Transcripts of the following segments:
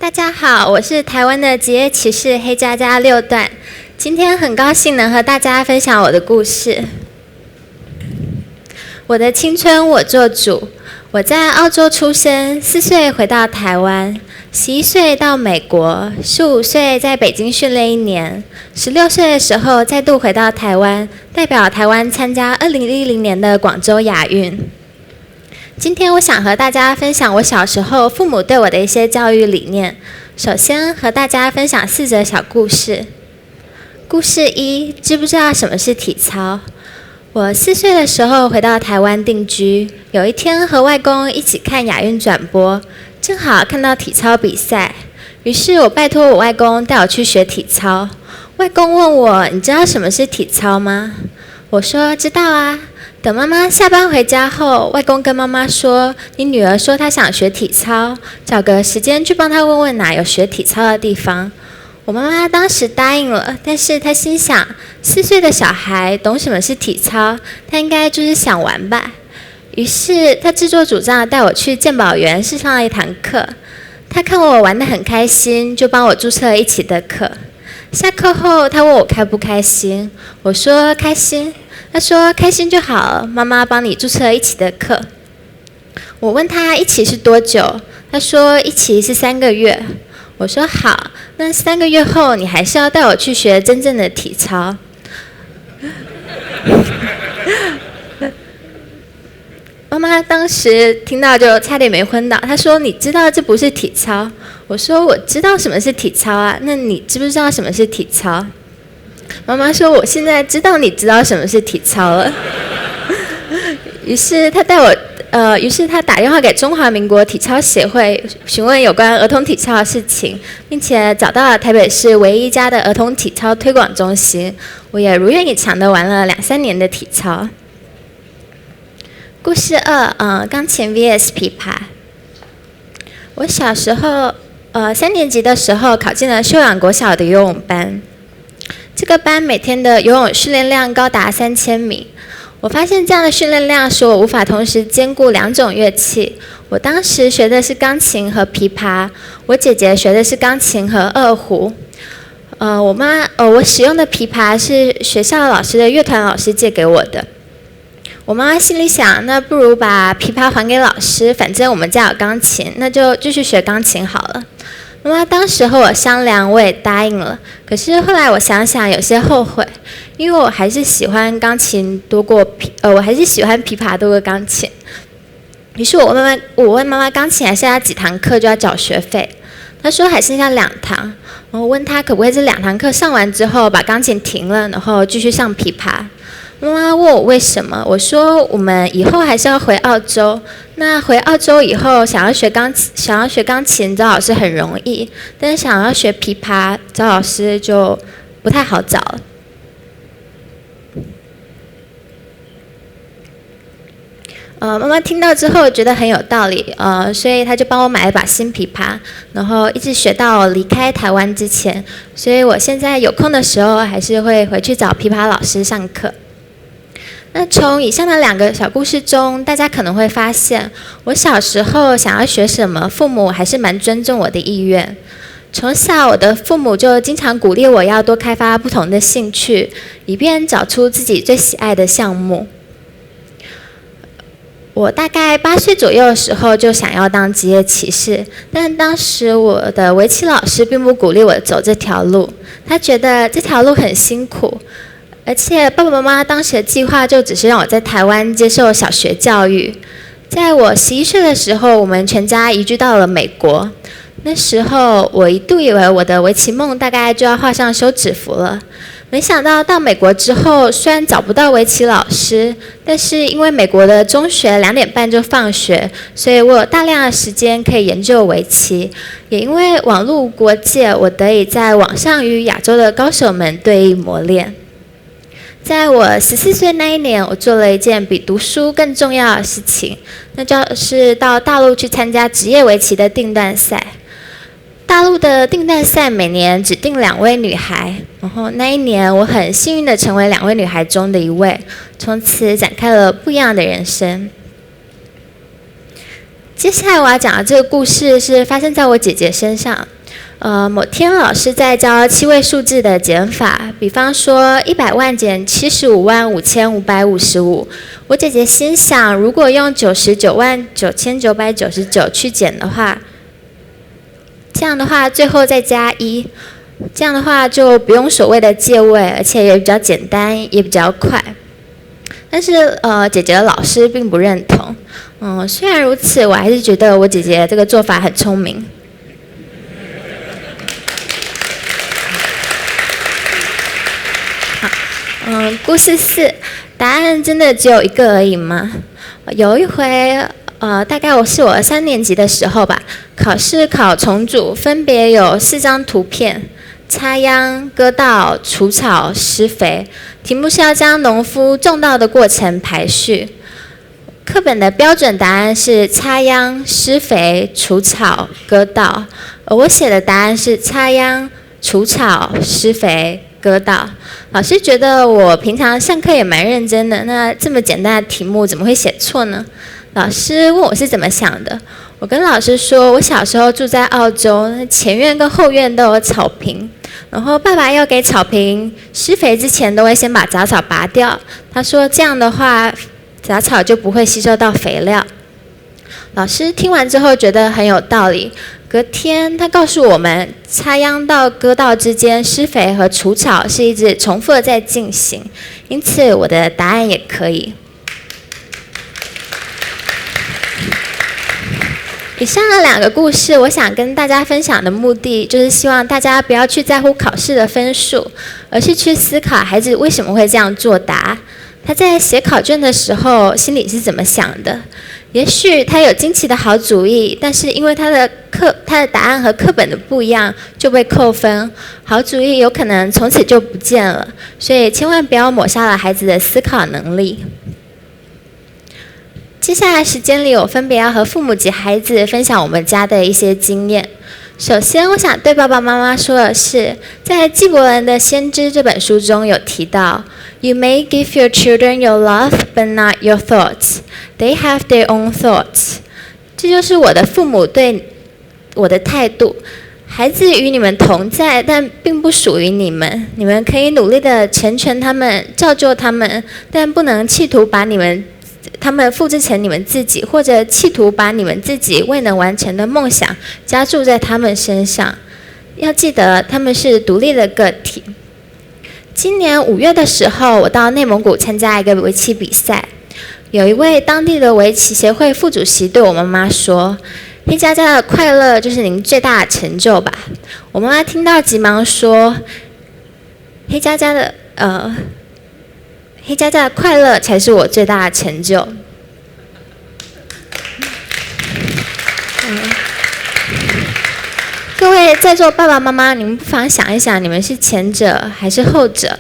大家好，我是台湾的职业骑士黑佳佳6段，今天很高兴能和大家分享我的故事。我的青春我做主，我在澳洲出生，4岁回到台湾，11岁到美国，15岁在北京训练1年，16岁的时候再度回到台湾，代表台湾参加2010年的广州亚运。今天我想和大家分享我小时候父母对我的一些教育理念。首先和大家分享4则小故事。故事1，知不知道什么是体操？我4岁的时候回到台湾定居，有一天和外公一起看亚运转播，正好看到体操比赛，于是我拜托我外公带我去学体操。外公问我，你知道什么是体操吗？我说知道啊。等妈妈下班回家后，外公跟妈妈说，你女儿说她想学体操，找个时间去帮她问问哪有学体操的地方。我妈妈当时答应了，但是她心想，4岁的小孩懂什么是体操，她应该就是想玩吧。于是她自作主张带我去健保园试上了一堂课。她看我玩得很开心，就帮我注册了一起的课。下课后，她问我开不开心，我说开心。她说开心就好了，妈妈帮你注册一起的课。我问她一期是多久，她说一期是3个月。我说好，那3个月后你还是要带我去学真正的体操。妈妈当时听到就差点没昏倒，她说你知道这不是体操？我说我知道什么是体操啊，那你知不知道什么是体操？妈妈说我现在知道你知道什么是体操了。于是她打电话给中华民国体操协会，询问有关儿童体操的事情，并且找到了台北市唯一一家的儿童体操推广中心。我也如愿以偿的玩了2-3年的体操。故事2，钢琴 vs 琵琶。我小时候3年级的时候考进了秀朗国小的游泳班。这个班每天的游泳训练量高达3000米。我发现这样的训练量使我无法同时兼顾2种乐器。我当时学的是钢琴和琵琶，我姐姐学的是钢琴和二胡。我使用的琵琶是学校老师的乐团老师借给我的。我妈妈心里想，那不如把琵琶还给老师，反正我们家有钢琴，那就继续学钢琴好了。妈妈当时和我商量，我也答应了。可是后来我想想，有些后悔，因为我还是喜欢钢琴多过我还是喜欢琵琶多过钢琴。于是我问妈妈，钢琴还剩下几堂课就要缴学费？她说还剩下2堂。我问她可不可以这2堂课上完之后把钢琴停了，然后继续上琵琶。妈妈问我为什么，我说我们以后还是要回澳洲。那回澳洲以后，想要学钢琴找老师很容易，但是想要学琵琶找老师就不太好找了。妈妈听到之后觉得很有道理，所以她就帮我买了把新琵琶，然后一直学到离开台湾之前。所以我现在有空的时候还是会回去找琵琶老师上课。那从以上的2个小故事中，大家可能会发现，我小时候想要学什么，父母还是蛮尊重我的意愿。从小，我的父母就经常鼓励我要多开发不同的兴趣，以便找出自己最喜爱的项目。我大概8岁左右的时候就想要当职业骑士，但当时我的围棋老师并不鼓励我走这条路，他觉得这条路很辛苦。而且爸爸妈妈当时的计划就只是让我在台湾接受小学教育。在我11岁的时候，我们全家移居到了美国。那时候我一度以为我的围棋梦大概就要画上休止符了。没想到美国之后，虽然找不到围棋老师，但是因为美国的中学2点半就放学，所以我有大量的时间可以研究围棋。也因为网络无国界，我得以在网上与亚洲的高手们对弈磨练。在我14岁那一年，我做了一件比读书更重要的事情，那就是到大陆去参加职业围棋的定段赛。大陆的定段赛每年只定2位女孩，然后那一年我很幸运的成为2位女孩中的1位，从此展开了不一样的人生。接下来我要讲的这个故事是发生在我姐姐身上。某天老师在教7位数字的减法，比方说100万减755555，我姐姐心想，如果用999999去减的话，这样的话最后再加1，这样的话就不用所谓的借位，而且也比较简单，也比较快。但是姐姐的老师并不认同。虽然如此，我还是觉得我姐姐这个做法很聪明。故事4，答案真的只有一个而已吗？有一回，大概我3年级的时候吧，考试考重组，分别有4张图片：插秧、割稻、除草、施肥。题目是要将农夫种稻的过程排序。课本的标准答案是插秧、施肥、除草、割稻，而我写的答案是插秧、除草、施肥、割稻。老师觉得我平常上课也蛮认真的，那这么简单的题目怎么会写错呢？老师问我是怎么想的，我跟老师说，我小时候住在澳洲，前院跟后院都有草坪，然后爸爸要给草坪施肥之前都会先把杂草拔掉，他说这样的话杂草就不会吸收到肥料。老师听完之后觉得很有道理，隔天他告诉我们，插秧到割稻之间，施肥和除草是一直重复的在进行，因此我的答案也可以。以上的2个故事，我想跟大家分享的目的，就是希望大家不要去在乎考试的分数，而是去思考孩子为什么会这样作答，他在写考卷的时候心里是怎么想的。也许他有惊奇的好主意，但是因为他的答案和课本的不一样，就被扣分。好主意有可能从此就不见了，所以千万不要抹杀了孩子的思考能力。接下来时间里，我分别要和父母及孩子分享我们家的一些经验。首先，我想对爸爸妈妈说的是，在纪伯伦的《先知》这本书中有提到 ，You may give your children your love, but not your thoughts. They have their own thoughts. 这就是我的父母对我的态度。孩子与你们同在，但并不属于你们。你们可以努力地成全他们，造就他们，但不能企图把他们复制成你们自己，或者企图把你们自己未能完成的梦想加注在他们身上。要记得，他们是独立的个体。今年5月的时候，我到内蒙古参加一个围棋比赛，有一位当地的围棋协会副主席对我妈妈说：“黑佳佳的快乐就是您最大的成就吧？”我妈妈听到急忙说：“黑佳佳的快乐才是我最大的成就。”各位在座爸爸妈妈，你们不妨想一想，你们是前者还是后者？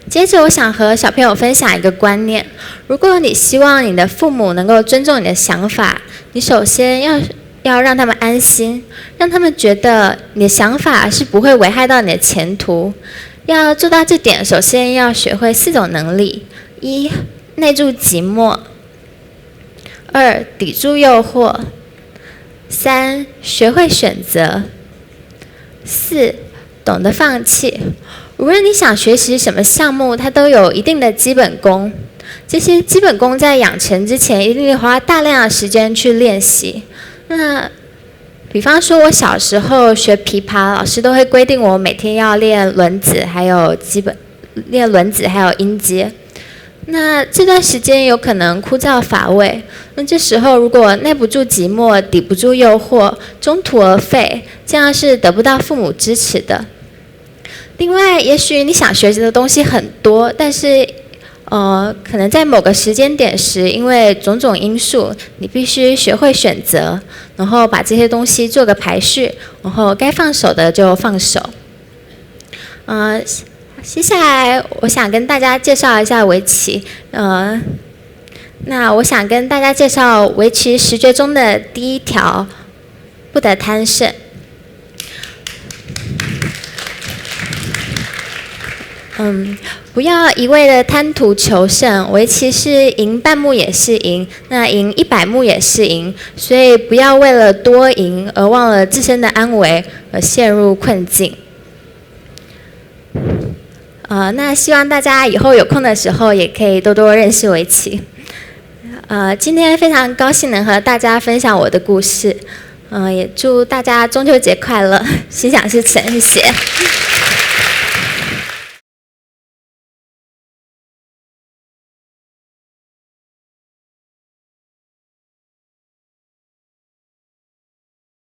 接着，我想和小朋友分享一个观念：如果你希望你的父母能够尊重你的想法，你首先要让他们安心，让他们觉得你的想法是不会危害到你的前途。要做到这点，首先要学会4种能力：1. 耐住寂寞； 2. 抵住诱惑； 3. 学会选择； 4. 懂得放弃。无论你想学习什么项目，它都有一定的基本功。这些基本功在养成之前，一定会花大量的时间去练习。比方说，我小时候学琵琶，老师都会规定我每天要练轮子，还有音阶。那这段时间有可能枯燥乏味，那这时候如果耐不住寂寞，抵不住诱惑，中途而废，这样是得不到父母支持的。另外，也许你想学习的东西很多，但是可能在某个时间点时，因为种种因素，你必须学会选择，然后把这些东西做个排序，然后该放手的就放手。接下来我想跟大家介绍一下围棋。那我想跟大家介绍围棋10诀中的第1条，不得贪胜。不要一味的贪图求胜，围棋是赢半目也是赢，那赢100目也是赢，所以不要为了多赢而忘了自身的安危而陷入困境。那希望大家以后有空的时候也可以多多认识围棋。今天非常高兴能和大家分享我的故事，也祝大家中秋节快乐，心想事成，谢谢。